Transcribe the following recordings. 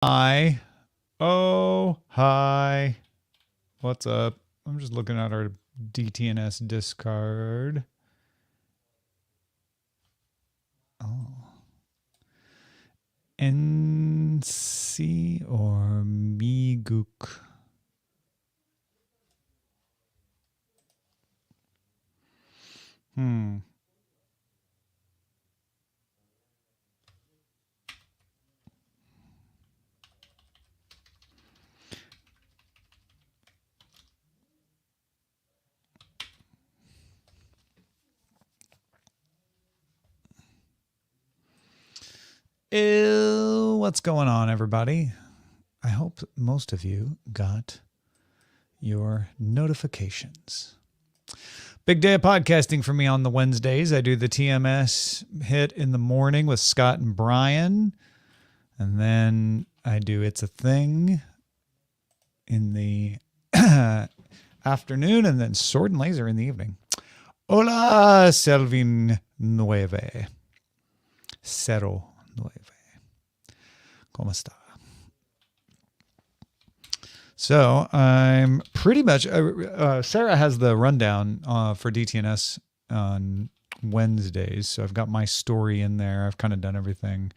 Hi. Oh, hi. What's up? I'm just looking at our DTNS discard. Oh. NC or Miguk. Hmm. Ew, what's going on, everybody? I hope most of you got your notifications. Big day of podcasting for me on the Wednesdays. I do the TMS hit in the morning with Scott and Brian. And then I do It's a Thing in the afternoon, and then Sword and Laser in the evening. Hola, Selvin Nueve. Cero Nueve. ¿Cómo está? So I'm pretty much, Sarah has the rundown for DTNS on Wednesdays. So I've got my story in there. I've kind of done everything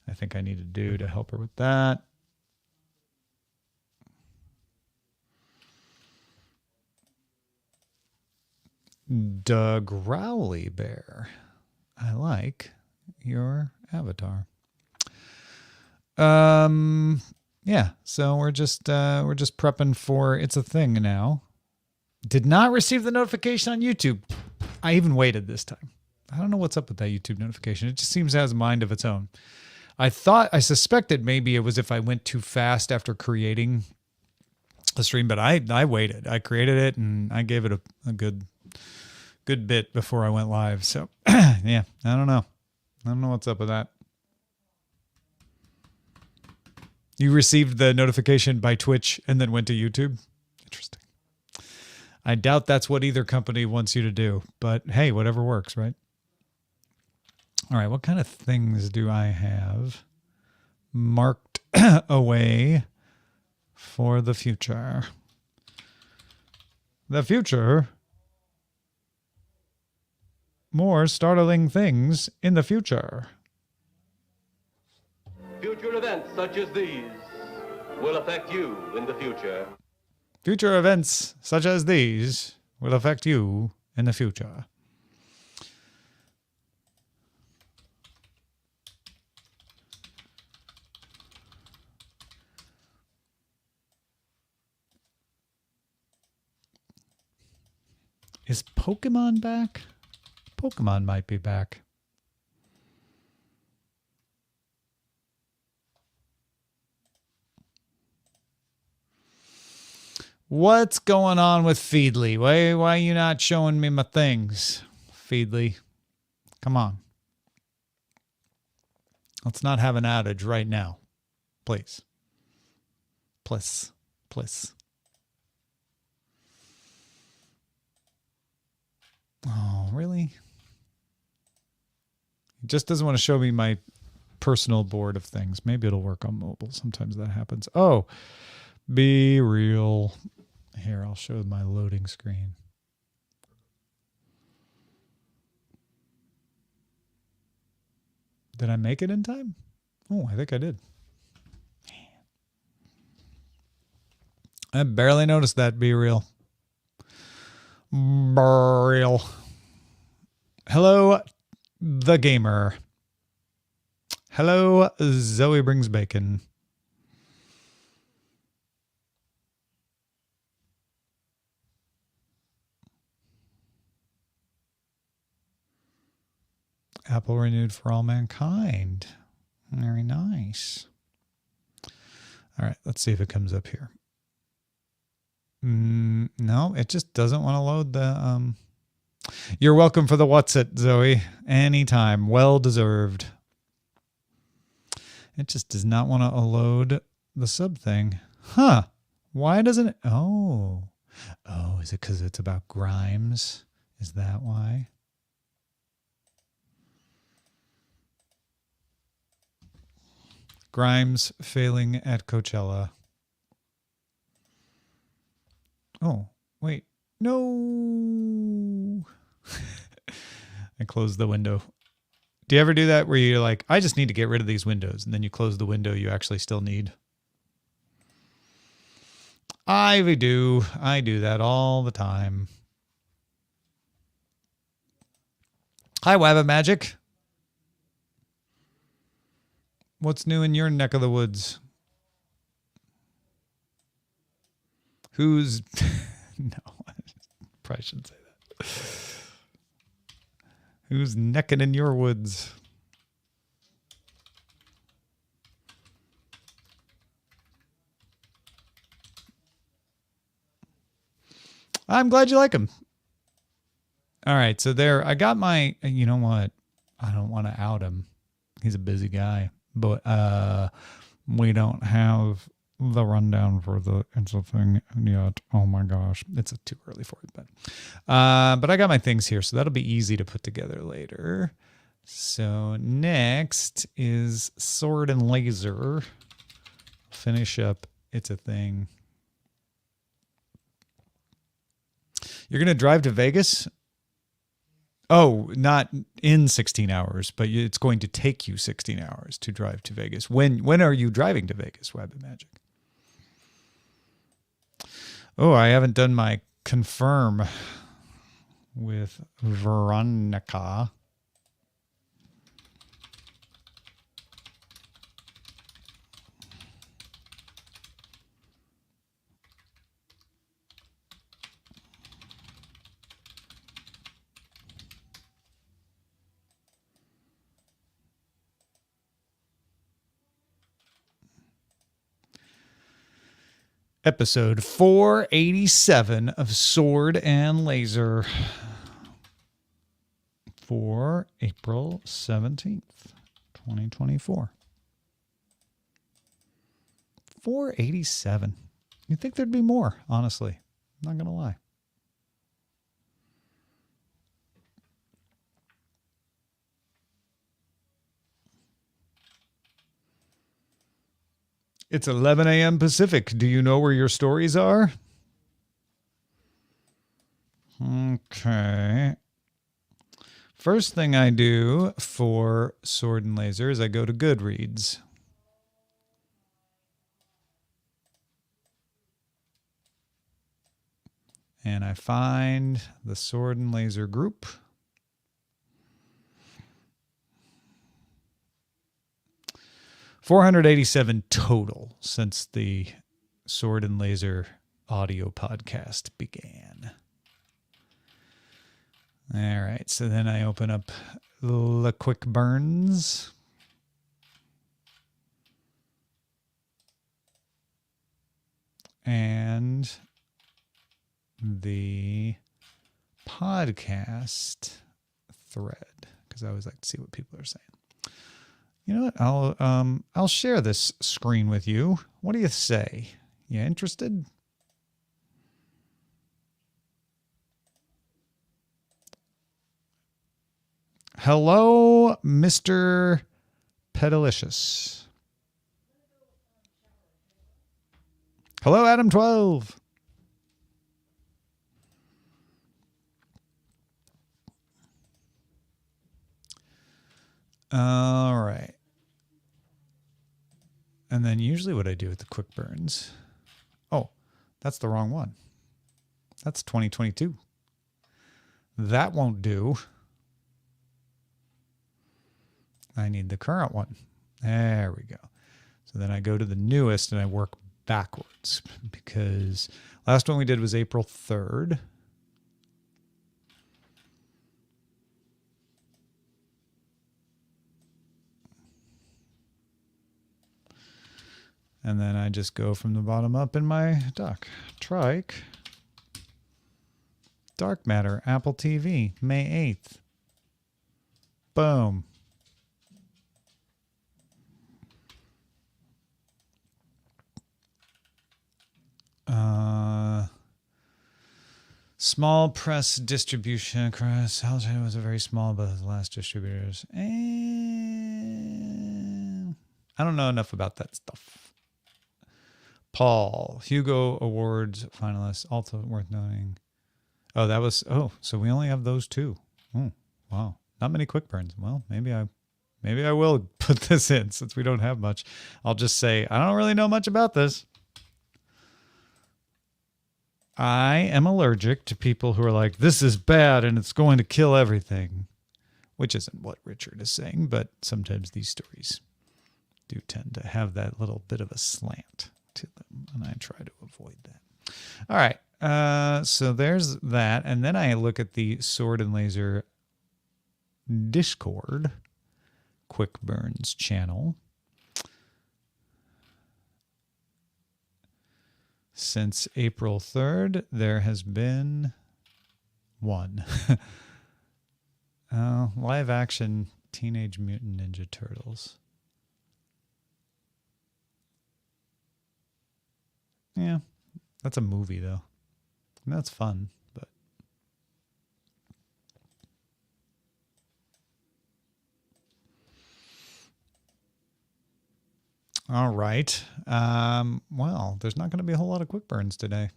I think I need to do to help her with that. Doug Rowley Bear. I like your avatar. Yeah, so we're just prepping for It's a Thing now. Did not receive the notification on YouTube. I even waited this time. I don't know what's up with that YouTube notification. It just seems to have a mind of its own. I suspected maybe it was if I went too fast after creating the stream, but I waited. I created it and I gave it a good bit before I went live. So yeah, I don't know. I don't know what's up with that. You received the notification by Twitch and then went to YouTube? Interesting. I doubt that's what either company wants you to do, but hey, whatever works, right? All right, what kind of things do I have marked away for the future? The future? More startling things in the future. Future events such as these will affect you in the future. Future events such as these will affect you in the future. Is Pokemon back? Pokemon might be back. What's going on with Feedly? Why are you not showing me my things, Feedly? Come on. Let's not have an outage right now. Please. Please. Please. Oh, really? It just doesn't want to show me my personal board of things. Maybe it'll work on mobile. Sometimes that happens. Oh, be real. Here, I'll show my loading screen. Did I make it in time? Oh, I think I did. I barely noticed that. Be real. Real. Hello, the gamer. Hello, Zoe brings bacon. Apple renewed for all mankind. Very nice. All right, let's see if it comes up here. No, it just doesn't want to load the... You're welcome for the what's it, Zoe. Anytime. Well deserved. It just does not want to load the sub thing. Huh. Why doesn't it... Oh, is it because it's about Grimes? Is that why? Grimes failing at Coachella. Oh, wait. No. I closed the window. Do you ever do that where you're like, I just need to get rid of these windows, and then you close the window you actually still need? I do. I do that all the time. Hi, Wabbit Magic. What's new in your neck of the woods? Who's... No, I probably shouldn't say that. Who's necking in your woods? I'm glad you like him. All right, so there, I got my, you know what? I don't want to out him. He's a busy guy, but we don't have the rundown for the it's a thing yet. Oh my gosh, it's too early for it, but I got my things here, so that'll be easy to put together later. So next is Sword and Laser. Finish up It's a Thing. You're gonna drive to Vegas? Oh, not in 16 hours, but it's going to take you 16 hours to drive to Vegas. When are you driving to Vegas, Web of Magic? Oh, I haven't done my confirm with Veronica. Episode 487 of Sword and Laser for April 17th, 2024. 487. You'd think there'd be more, honestly. I'm not going to lie. It's 11 a.m. Pacific. Do you know where your stories are? Okay. First thing I do for Sword and Laser is I go to Goodreads. And I find the Sword and Laser group. $487 total since the Sword and Laser audio podcast began. All right, so then I open up the Quick Burns. And the podcast thread, because I always like to see what people are saying. You know what? I'll share this screen with you. What do you say? You interested? Hello, Mr. Pedalicious. Hello, Adam 12. All right. And then usually what I do with the quick burns. Oh, that's the wrong one. That's 2022. That won't do. I need the current one. There we go. So then I go to the newest and I work backwards because last one we did was April 3rd. And then I just go from the bottom up in my dock. Trike. Dark Matter, Apple TV, May 8th. Boom. Small press distribution across Hellshine was a very small, but the last distributors. I don't know enough about that stuff. Paul, Hugo Awards finalist, also worth noting. Oh, that was, so we only have those two. Oh, wow. Not many quick burns. Well, maybe I will put this in since we don't have much. I'll just say, I don't really know much about this. I am allergic to people who are like, this is bad and it's going to kill everything, which isn't what Richard is saying, but sometimes these stories do tend to have that little bit of a slant to them, and I try to avoid that. All right, so there's that, and then I look at the Sword and Laser Discord Quick Burns channel. Since April 3rd, there has been one. Live action Teenage Mutant Ninja Turtles. Yeah, that's a movie, though. That's fun, but... All right. Well, there's not going to be a whole lot of quick burns today,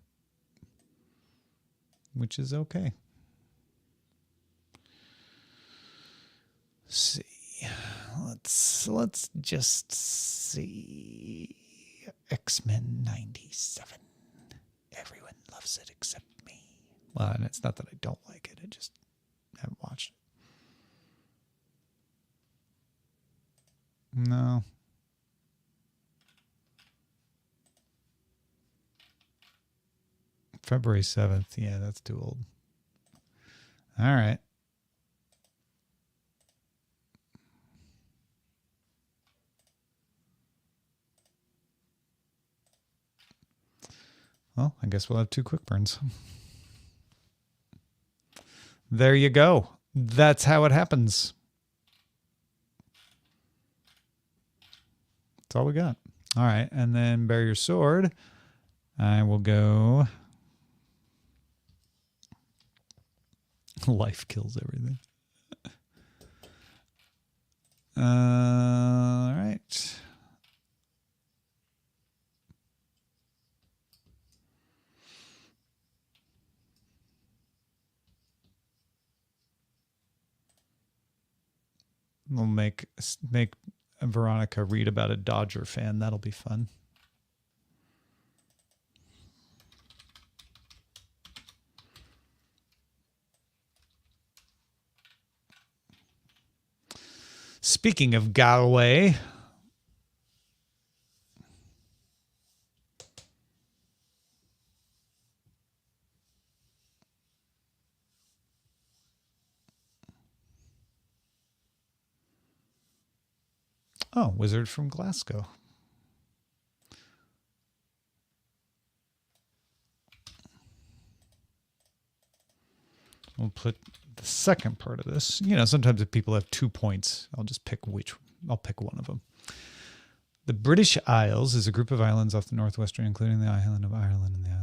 which is okay. Let's see. Let's just see. X-Men 97. Everyone loves it except me. Well, and it's not that I don't like it. I just haven't watched it. No. February 7th. Yeah, that's too old. All right. Well, I guess we'll have two quick burns. There you go. That's how it happens. That's all we got. All right. And then Bear Your Sword. I will go... Life kills everything. All right. We'll make Veronica read about a Dodger fan. That'll be fun. Speaking of Galway, Wizard from Glasgow. We'll put the second part of this. You know, sometimes if people have 2 points, I'll just pick I'll pick one of them. The British Isles is a group of islands off the northwestern, including the island of Ireland and the island.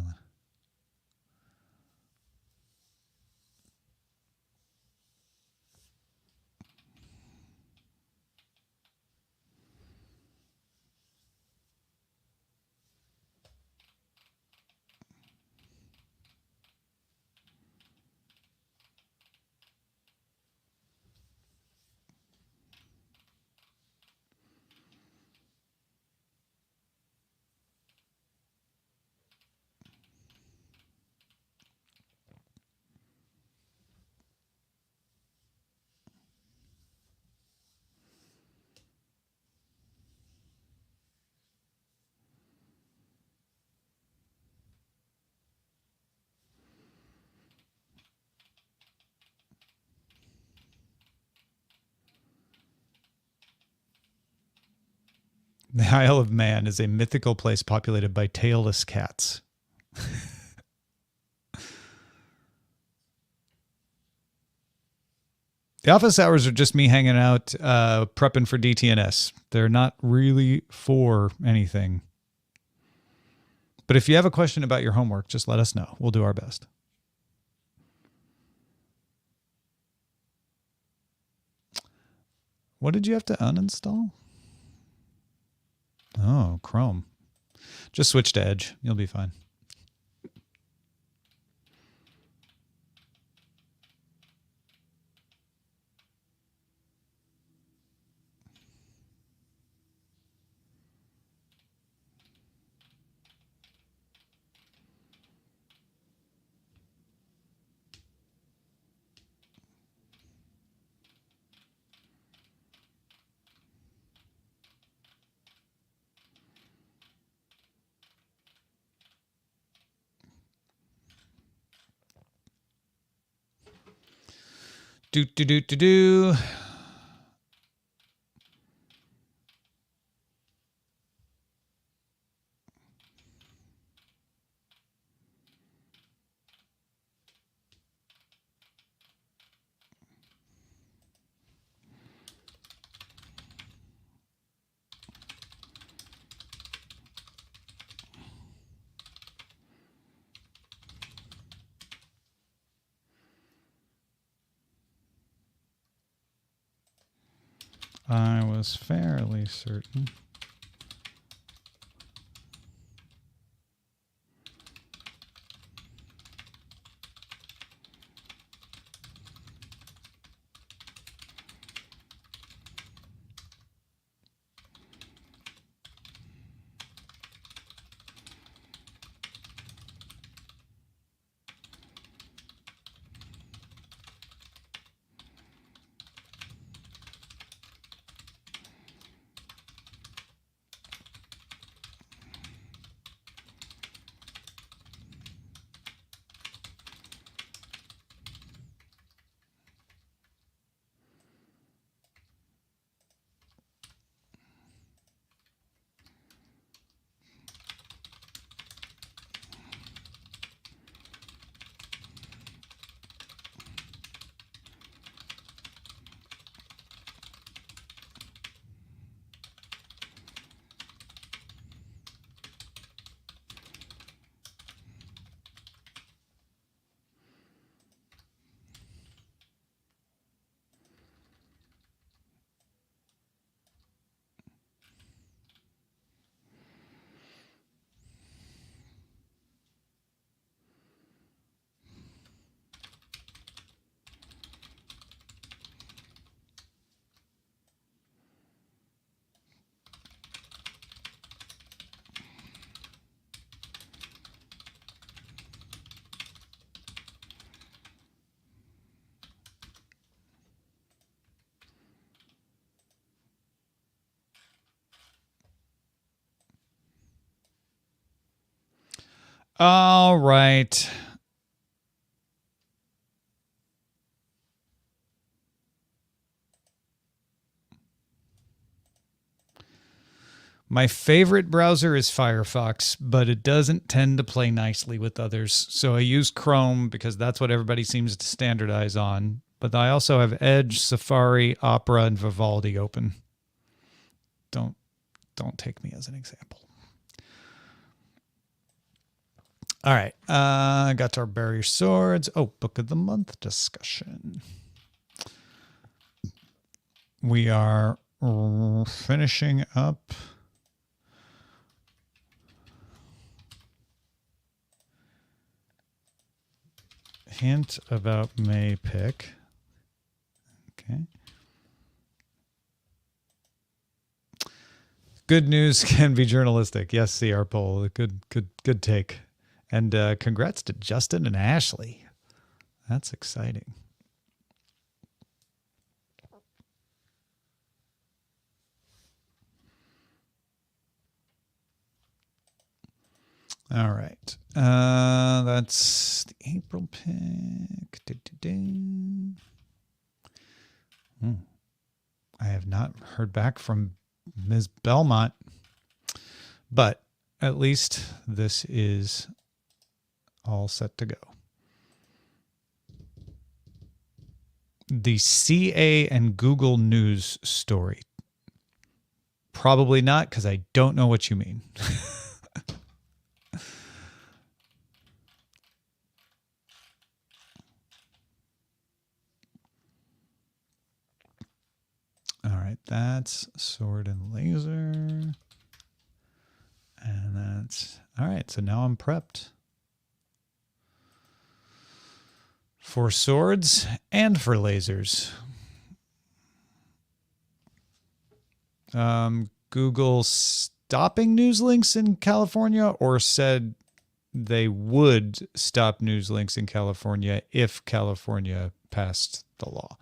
The Isle of Man is a mythical place populated by tailless cats. The office hours are just me hanging out, prepping for DTNS. They're not really for anything. But if you have a question about your homework, just let us know. We'll do our best. What did you have to uninstall? Oh, Chrome. Just switch to Edge. You'll be fine. Do, do, do, do, do. I was fairly certain. All right. My favorite browser is Firefox, but it doesn't tend to play nicely with others. So I use Chrome because that's what everybody seems to standardize on. But I also have Edge, Safari, Opera, and Vivaldi open. Don't take me as an example. All right. Got to our barrier swords. Oh, book of the month discussion. We are finishing up. Hint about May pick. Okay. Good news can be journalistic. Yes, CR poll. Good take. And congrats to Justin and Ashley. That's exciting. All right. That's the April pick. I have not heard back from Ms. Belmont, but at least this is all set to go. The CA and Google News story. Probably not, because I don't know what you mean. All right, that's sword and laser. All right, so now I'm prepped for swords and for lasers. Google stopping news links in California, or said they would stop news links in California if California passed the law.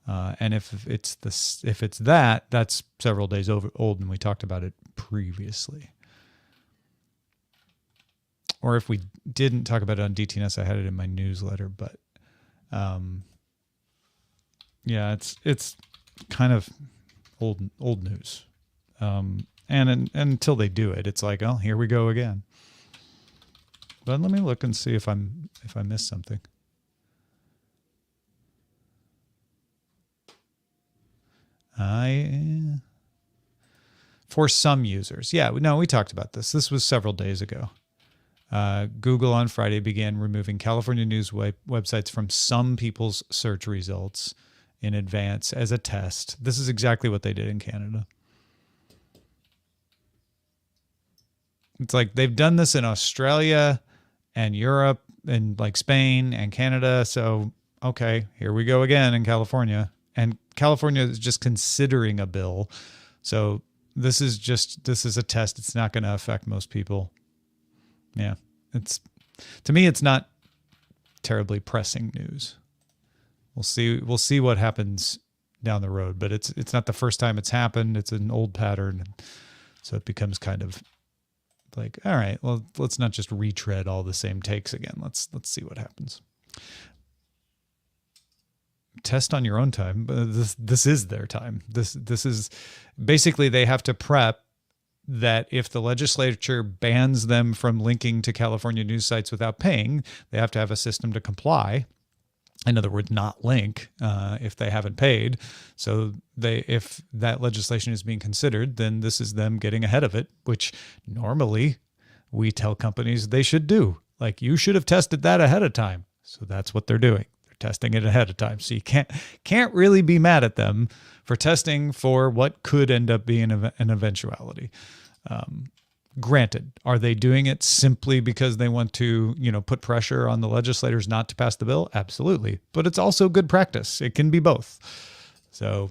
And if it's that, that's several days old, and we talked about it previously. Or if we didn't talk about it on DTNS, I had it in my newsletter. But yeah, it's kind of old news. And until they do it, it's like, oh, here we go again. But let me look and see if I missed something. For some users. Yeah, no, we talked about this. This was several days ago. Google on Friday began removing California news websites from some people's search results in advance as a test. This is exactly what they did in Canada. It's like they've done this in Australia and Europe and like Spain and Canada. So, okay, here we go again in California. And California is just considering a bill. So this is a test. It's not going to affect most people. Yeah, to me, it's not terribly pressing news. We'll see what happens down the road, but it's not the first time it's happened. It's an old pattern. So it becomes kind of like, all right, well, let's not just retread all the same takes again. Let's see what happens. Test on your own time. This is their time. This is basically, they have to prep that if the legislature bans them from linking to California news sites without paying, they have to have a system to comply. In other words, not link if they haven't paid. So if that legislation is being considered, then this is them getting ahead of it, which normally we tell companies they should do. Like, you should have tested that ahead of time. So that's what they're doing. They're testing it ahead of time. So you can't really be mad at them for testing for what could end up being an eventuality. Granted, are they doing it simply because they want to, put pressure on the legislators not to pass the bill? Absolutely. But it's also good practice. It can be both. So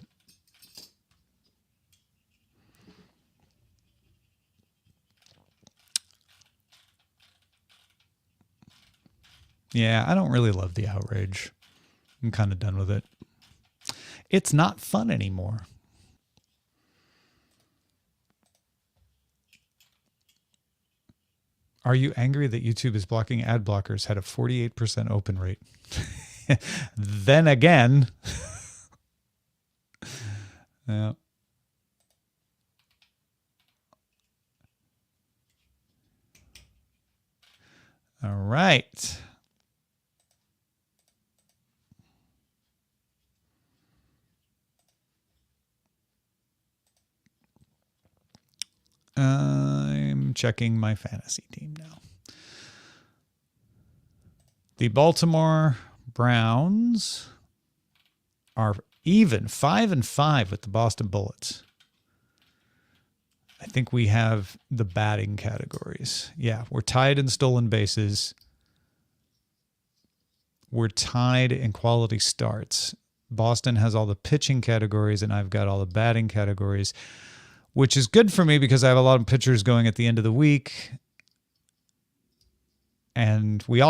yeah, I don't really love the outrage. I'm kind of done with it. It's not fun anymore. Are you angry that YouTube is blocking ad blockers? Had a 48% open rate. Then again. Yeah. All right. I'm checking my fantasy team now. The Baltimore Browns are even 5-5 with the Boston Bullets. I think we have the batting categories. Yeah, we're tied in stolen bases. We're tied in quality starts. Boston has all the pitching categories, and I've got all the batting categories, which is good for me because I have a lot of pitchers going at the end of the week. And we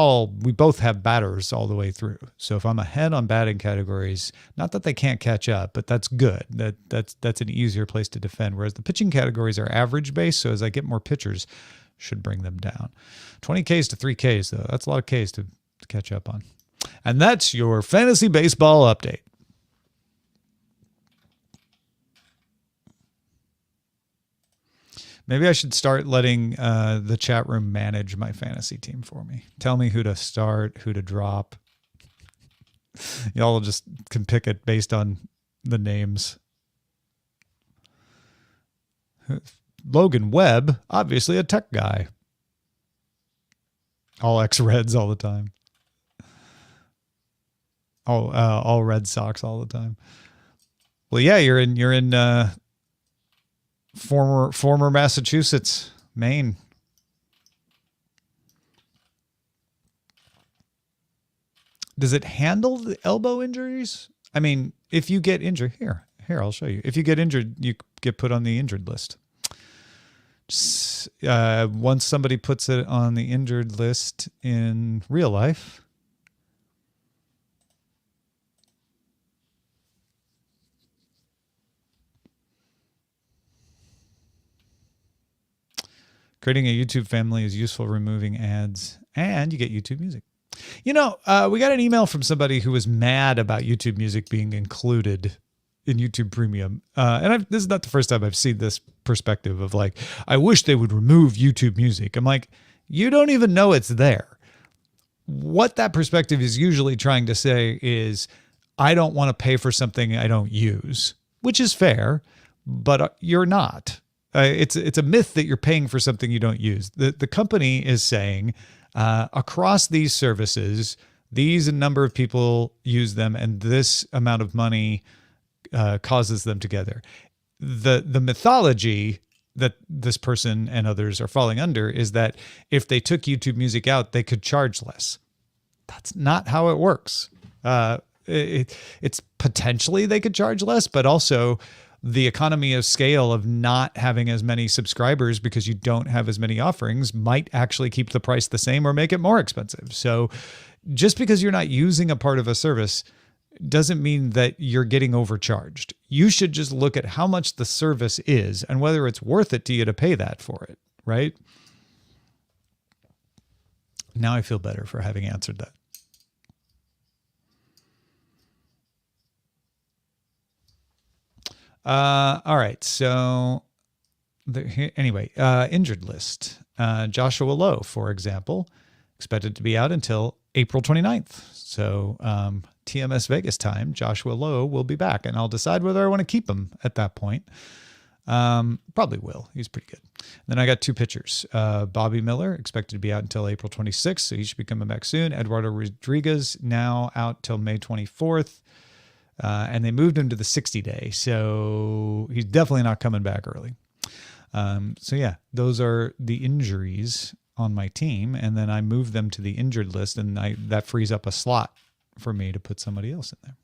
both have batters all the way through. So if I'm ahead on batting categories, not that they can't catch up, but that's good. That's an easier place to defend. Whereas the pitching categories are average base. So as I get more pitchers, should bring them down. 20 Ks to 3 Ks though. That's a lot of Ks to catch up on. And that's your fantasy baseball update. Maybe I should start letting the chat room manage my fantasy team for me. Tell me who to start, who to drop. Y'all just can pick it based on the names. Logan Webb, obviously a tech guy. All ex-Reds all the time. All Red Sox all the time. Well, yeah, you're in former Massachusetts, Maine. Does it handle the elbow injuries? I mean, if you get injured, here, I'll show you. If you get injured, you get put on the injured list. Once somebody puts it on the injured list in real life, creating a YouTube family is useful, removing ads, and you get YouTube Music. You know, we got an email from somebody who was mad about YouTube Music being included in YouTube Premium. And this is not the first time I've seen this perspective of like, I wish they would remove YouTube Music. I'm like, you don't even know it's there. What that perspective is usually trying to say is, I don't want to pay for something I don't use, which is fair, but you're not. It's a myth that you're paying for something you don't use. The company is saying, across these services, these number of people use them, and this amount of money causes them together. The mythology that this person and others are falling under is that if they took YouTube Music out, they could charge less. That's not how it works. It's potentially they could charge less, but also the economy of scale of not having as many subscribers because you don't have as many offerings might actually keep the price the same or make it more expensive. So just because you're not using a part of a service doesn't mean that you're getting overcharged. You should just look at how much the service is and whether it's worth it to you to pay that for it, right? Now I feel better for having answered that. All right. So anyway, injured list. Joshua Lowe, for example, expected to be out until April 29th. So TMS Vegas time, Joshua Lowe will be back, and I'll decide whether I want to keep him at that point. Probably will. He's pretty good. Then I got two pitchers. Bobby Miller, expected to be out until April 26th, so he should be coming back soon. Eduardo Rodriguez, now out till May 24th. And they moved him to the 60-day, so he's definitely not coming back early. So yeah, those are the injuries on my team, and then I move them to the injured list, and that frees up a slot for me to put somebody else in there.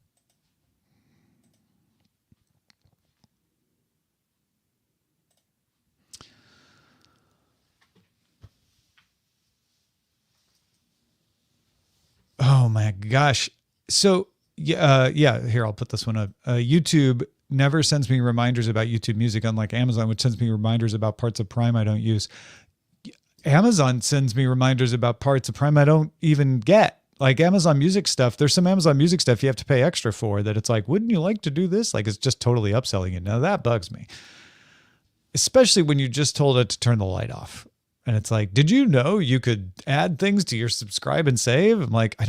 Oh my gosh. So yeah, here, I'll put this one up. YouTube never sends me reminders about YouTube Music, unlike Amazon, which sends me reminders about parts of Prime I don't use. Amazon sends me reminders about parts of Prime I don't even get. Like Amazon Music stuff, there's some Amazon Music stuff you have to pay extra for that it's like, wouldn't you like to do this? Like, it's just totally upselling you. Now that bugs me, especially when you just told it to turn the light off. And it's like, did you know you could add things to your subscribe and save? I'm like, I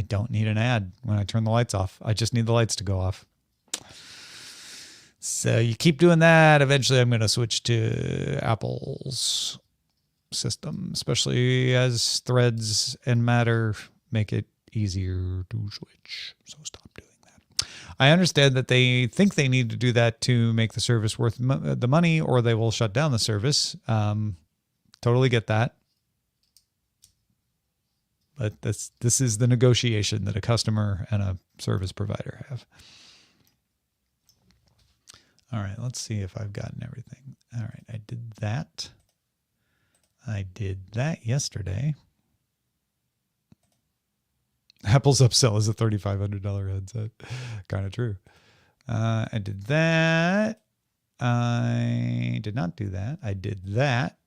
don't need an ad when I turn the lights off. I just need the lights to go off. So you keep doing that. Eventually I'm going to switch to Apple's system, especially as Threads and Matter make it easier to switch. So stop doing that. I understand that they think they need to do that to make the service worth the money, or they will shut down the service. Totally get that. But this is the negotiation that a customer and a service provider have. All right, let's see if I've gotten everything. All right, I did that. I did that yesterday. Apple's upsell is a $3,500 headset. Kind of true. I did that. I did not do that. I did that.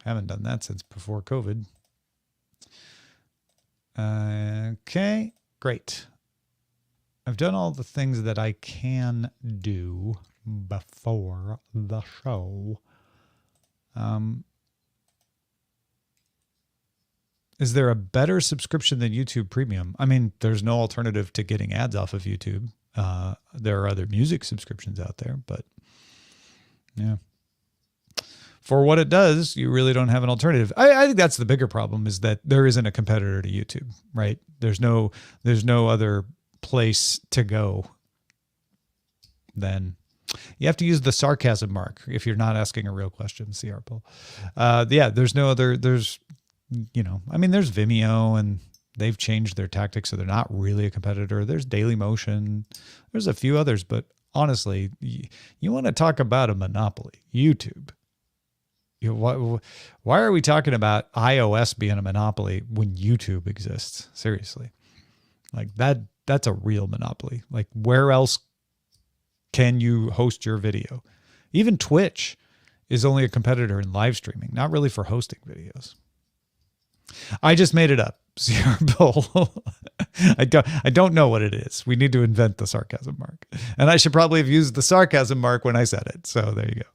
Haven't done that since before COVID. Okay, great. I've done all the things that I can do before the show. Is there a better subscription than YouTube Premium? I mean, there's no alternative to getting ads off of YouTube. There are other music subscriptions out there, but yeah. For what it does, you really don't have an alternative. I think that's the bigger problem, is that there isn't a competitor to YouTube, right? There's no other place to go. Then you have to use the sarcasm mark if you're not asking a real question, CR Paul. Yeah, there's I mean, there's Vimeo and they've changed their tactics, so they're not really a competitor. There's Dailymotion. There's a few others, but honestly, you want to talk about a monopoly, YouTube. Why are we talking about iOS being a monopoly when YouTube exists? Seriously. Like that's a real monopoly. Like where else can you host your video? Even Twitch is only a competitor in live streaming, not really for hosting videos. I just made it up. Sierra Bull. I don't know what it is. We need to invent the sarcasm mark. And I should probably have used the sarcasm mark when I said it. So there you go.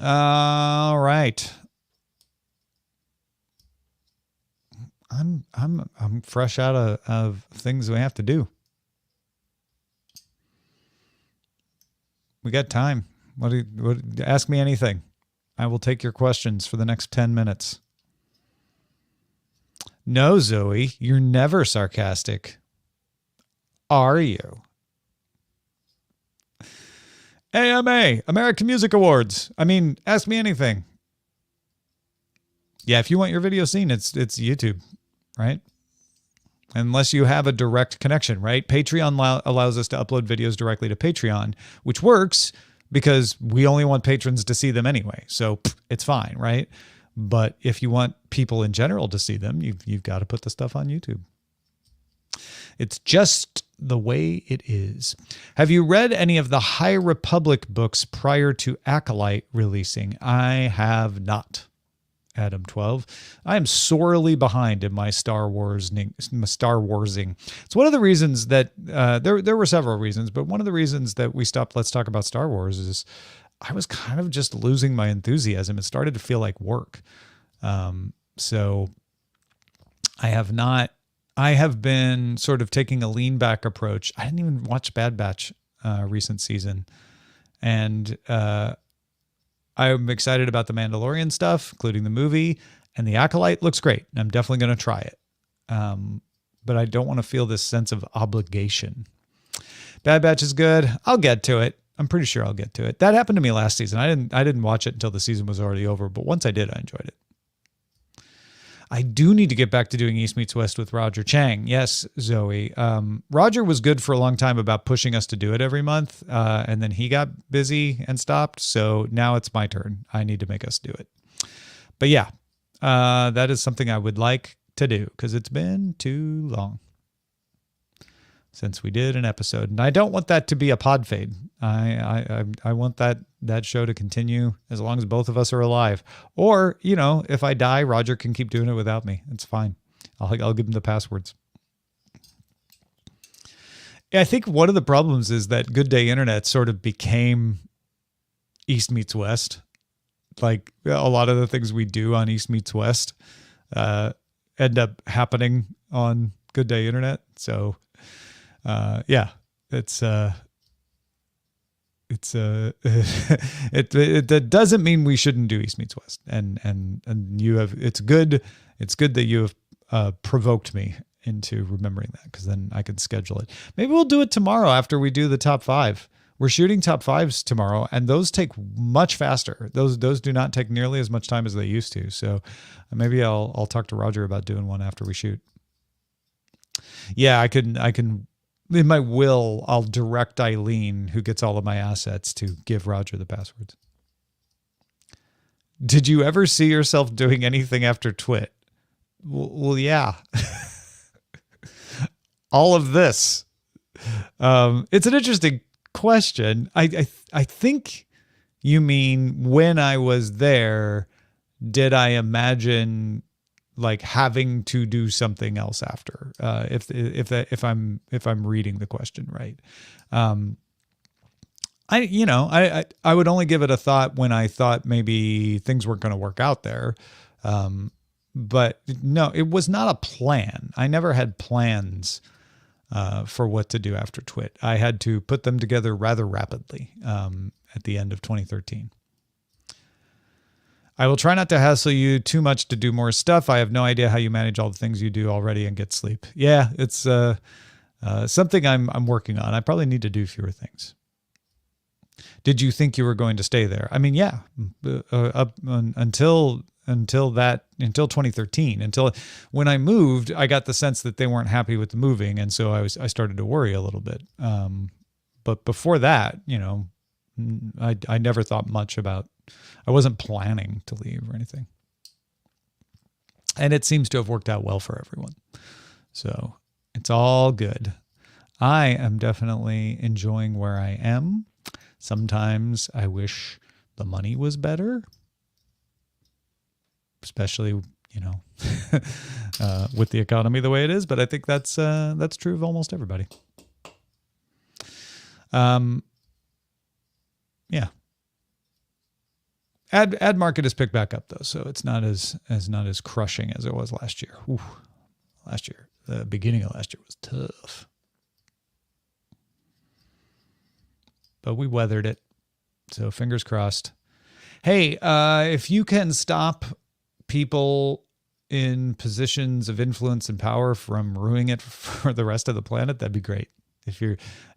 All right. I'm fresh out of things we have to do. We got time. Ask me anything. I will take your questions for the next 10 minutes. No, Zoe, you're never sarcastic. Are you? AMA, American Music Awards. I mean, ask me anything. Yeah, if you want your video seen, it's YouTube, right? Unless you have a direct connection, right? Patreon allows us to upload videos directly to Patreon, which works because we only want patrons to see them anyway. So it's fine, right? But if you want people in general to see them, you've got to put the stuff on YouTube. It's just the way it is. Have you read any of the High Republic books prior to Acolyte releasing? I have not. Adam 12. I am sorely behind in my Star Warsing. It's one of the reasons that there were several reasons, but one of the reasons that we stopped Let's Talk About Star Wars is I was kind of just losing my enthusiasm. It started to feel like work. So I have been sort of taking a lean back approach. I didn't even watch Bad Batch recent season. And I'm excited about the Mandalorian stuff, including the movie, and the Acolyte looks great. I'm definitely going to try it. But I don't want to feel this sense of obligation. Bad Batch is good. I'll get to it. I'm pretty sure I'll get to it. That happened to me last season. I didn't watch it until the season was already over, but once I did, I enjoyed it. I do need to get back to doing East Meets West with Roger Chang. Yes, Zoe. Roger was good for a long time about pushing us to do it every month, and then he got busy and stopped, so now it's my turn. I need to make us do it. But yeah, that is something I would like to do because it's been too long since we did an episode, and I don't want that to be a pod fade. I want that show to continue as long as both of us are alive. Or, if I die, Roger can keep doing it without me. It's fine. I'll give him the passwords. I think one of the problems is that Good Day Internet sort of became East Meets West. Like a lot of the things we do on East Meets West end up happening on Good Day Internet. So yeah, it doesn't mean we shouldn't do East Meets West. And it's good that you have provoked me into remembering that, because then I can schedule it. Maybe we'll do it tomorrow after we do the top 5. We're shooting top 5s tomorrow, and those take much faster. Those do not take nearly as much time as they used to. So maybe I'll talk to Roger about doing one after we shoot. Yeah, I can in my will, I'll direct Eileen, who gets all of my assets, to give Roger the passwords. Did you ever see yourself doing anything after Twit? Well, yeah. All of this. It's an interesting question. I think you mean when I was there, did I imagine like having to do something else after? If I'm reading the question right. I would only give it a thought when I thought maybe things weren't going to work out there. But no, it was not a plan. I never had plans for what to do after Twit. I had to put them together rather rapidly at the end of 2013. I will try not to hassle you too much to do more stuff. I have no idea how you manage all the things you do already and get sleep. Yeah, it's something I'm working on. I probably need to do fewer things. Did you think you were going to stay there? I mean, yeah, until 2013, until when I moved, I got the sense that they weren't happy with the moving, and so I started to worry a little bit. But before that, I never thought much about. I wasn't planning to leave or anything, and it seems to have worked out well for everyone. So it's all good. I am definitely enjoying where I am. Sometimes I wish the money was better, especially, with the economy the way it is. But I think that's true of almost everybody. Yeah. Ad market has picked back up though, so it's not as crushing as it was last year. Ooh, last year, the beginning of last year was tough. But we weathered it. So fingers crossed. Hey, if you can stop people in positions of influence and power from ruining it for the rest of the planet, that'd be great.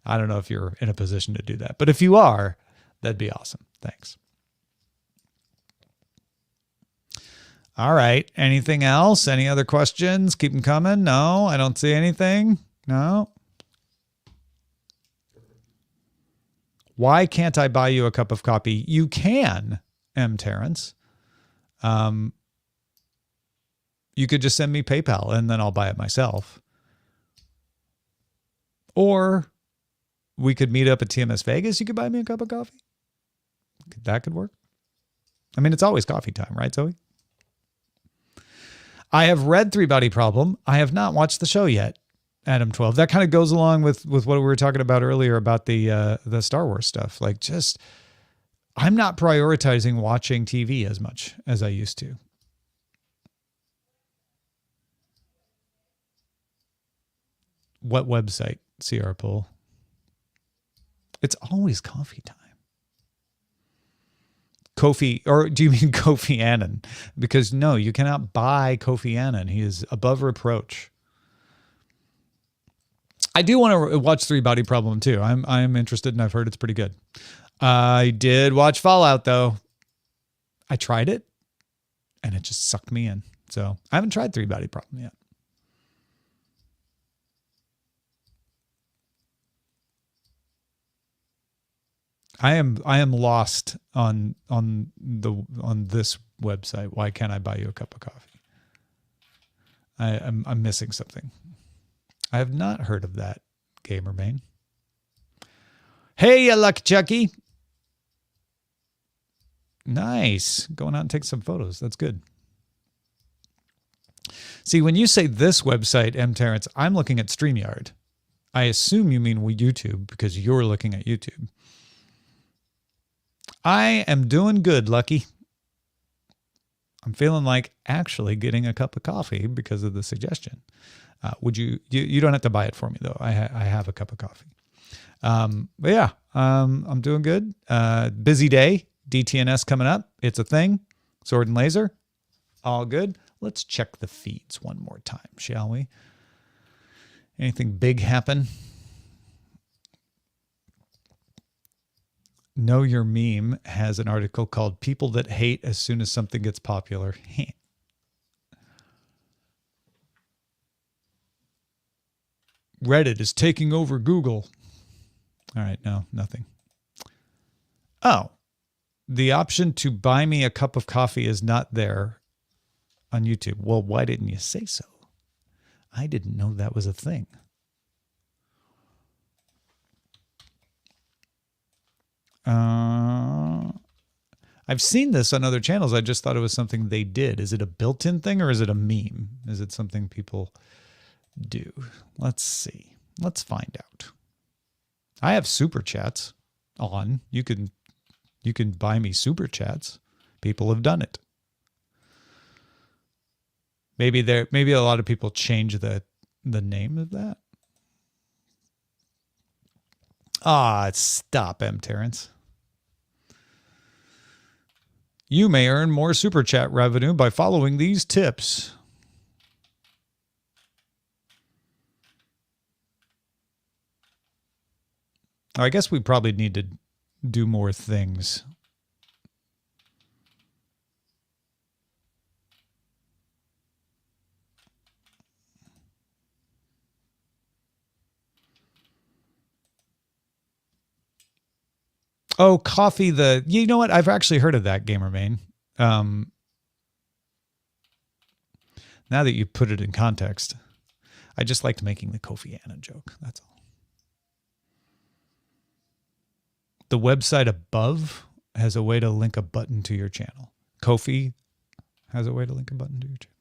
I don't know if you're in a position to do that, but if you are, that'd be awesome. Thanks. All right. Anything else? Any other questions? Keep them coming. No, I don't see anything. No. Why can't I buy you a cup of coffee? You can, M. Terrence. You could just send me PayPal and then I'll buy it myself. Or we could meet up at TMS Vegas. You could buy me a cup of coffee. That could work. I mean, it's always coffee time, right, Zoe? I have read Three Body Problem. I have not watched the show yet. Adam 12. That kind of goes along with what we were talking about earlier about the Star Wars stuff. Like, just, I'm not prioritizing watching TV as much as I used to. What website? CR Poll. It's always coffee time. Kofi, or do you mean Kofi Annan? Because no, you cannot buy Kofi Annan. He is above reproach. I do want to watch Three Body Problem too. I'm interested, and I've heard it's pretty good. I did watch Fallout though. I tried it, and it just sucked me in. So I haven't tried Three Body Problem yet. I am lost on this website. Why can't I buy you a cup of coffee? I'm missing something. I have not heard of that, Gamerbane. Hey, you lucky Chucky. Nice. Going out and take some photos. That's good. See, when you say this website, M. Terrence, I'm looking at StreamYard. I assume you mean YouTube because you're looking at YouTube. I am doing good, Lucky. I'm feeling like actually getting a cup of coffee because of the suggestion. Would you don't have to buy it for me though. I have a cup of coffee. But yeah, I'm doing good. Busy day. DTNS coming up. It's a thing. Sword and laser. All good. Let's check the feeds one more time, shall we? Anything big happen? Know Your Meme has an article called People That Hate As Soon as Something Gets Popular. Reddit is taking over Google. All right, no, nothing. Oh, the option to buy me a cup of coffee is not there on YouTube. Well, why didn't you say so? I didn't know that was a thing. I've seen this on other channels. I just thought it was something they did. Is it a built-in thing or is it a meme? Is it something people do? Let's see. Let's find out. I have super chats on. You can buy me super chats. People have done it. Maybe a lot of people change the name of that. Stop, M. Terrence. You may earn more super chat revenue by following these tips. I guess we probably need to do more things. Oh, coffee. You know what? I've actually heard of that, Gamermain. Now that you put it in context, I just liked making the Kofi Anna joke. That's all. The website above has a way to link a button to your channel. Kofi has a way to link a button to your channel.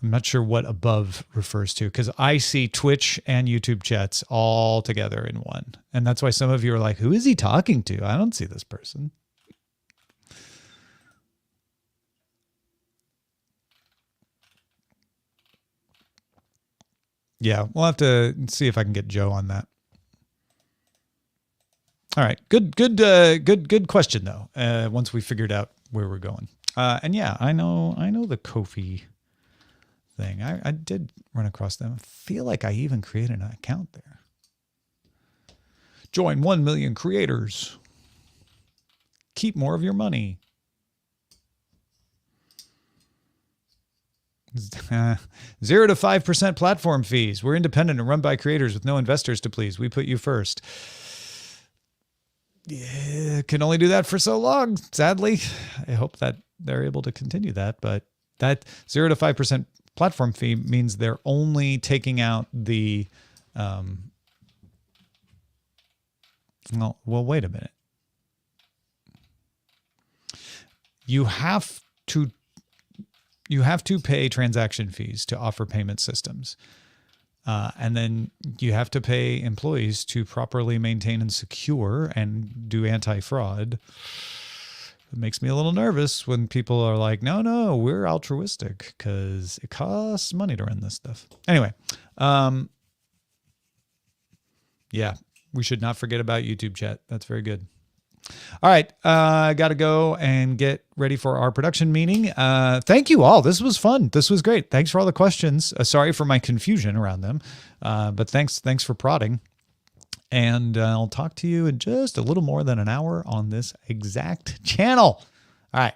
I'm not sure what above refers to because I see Twitch and YouTube chats all together in one. And that's why some of you are like, who is he talking to? I don't see this person. Yeah, we'll have to see if I can get Joe on that. All right, good question though. Once we figured out where we're going, and yeah, I know the Kofi thing. I did run across them. I feel like I even created an account there. Join 1 million creators. Keep more of your money. 0 to 5% platform fees. We're independent and run by creators with no investors to please. We put you first. Yeah, can only do that for so long, sadly. I hope that they're able to continue that, but that 0 to 5% platform fee means they're only taking out the well, wait a minute. You have to pay transaction fees to offer payment systems. And then you have to pay employees to properly maintain and secure and do anti-fraud. It makes me a little nervous when people are like, no, we're altruistic because it costs money to run this stuff. Anyway, yeah, we should not forget about YouTube chat. That's very good. All right, I got to go and get ready for our production meeting. Thank you all. This was fun. This was great. Thanks for all the questions. Sorry for my confusion around them, but thanks for prodding. And I'll talk to you in just a little more than an hour on this exact channel. All right.